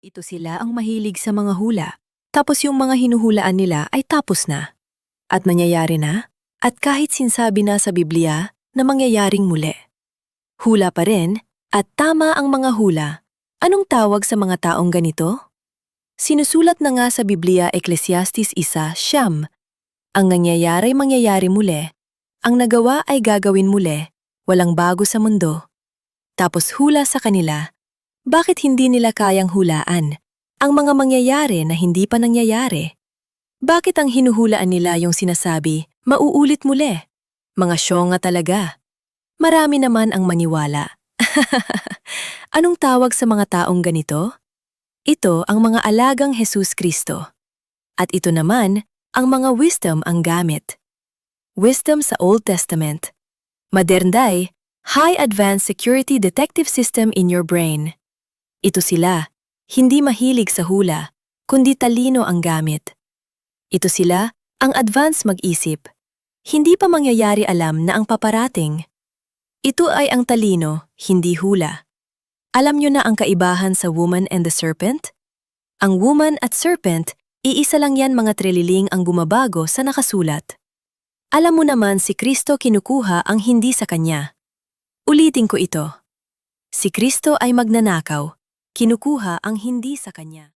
Ito sila ang mahilig sa mga hula. Tapos yung mga hinuhulaan nila ay tapos na. At nangyayari na. At kahit sinsabi na sa Biblia na mangyayaring muli. Hula pa rin at tama ang mga hula. Anong tawag sa mga taong ganito? Sinusulat na nga sa Biblia Ecclesiastes 1:9. Ang nangyayari mangyayari muli. Ang nagawa ay gagawin muli. Walang bago sa mundo. Tapos hula sa kanila. Bakit hindi nila kayang hulaan ang mga mangyayari na hindi pa nangyayari? Bakit ang hinuhulaan nila yung sinasabi, mauulit muli? Mga syonga talaga. Marami naman ang maniwala. Anong tawag sa mga taong ganito? Ito ang mga alagang Jesus Kristo. At ito naman, ang mga wisdom ang gamit. Wisdom sa Old Testament. Modern-day, High Advanced Security Detective System in your brain. Ito sila, hindi mahilig sa hula, kundi talino ang gamit. Ito sila, ang advance mag-isip. Hindi pa mangyayari alam na ang paparating. Ito ay ang talino, hindi hula. Alam nyo na ang kaibahan sa woman and the serpent? Ang woman at serpent, iisa lang yan mga trililing ang gumabago sa nakasulat. Alam mo naman si Kristo kinukuha ang hindi sa kanya. Ulitin ko ito. Si Kristo ay magnanakaw, kinukuha ang hindi sa kanya.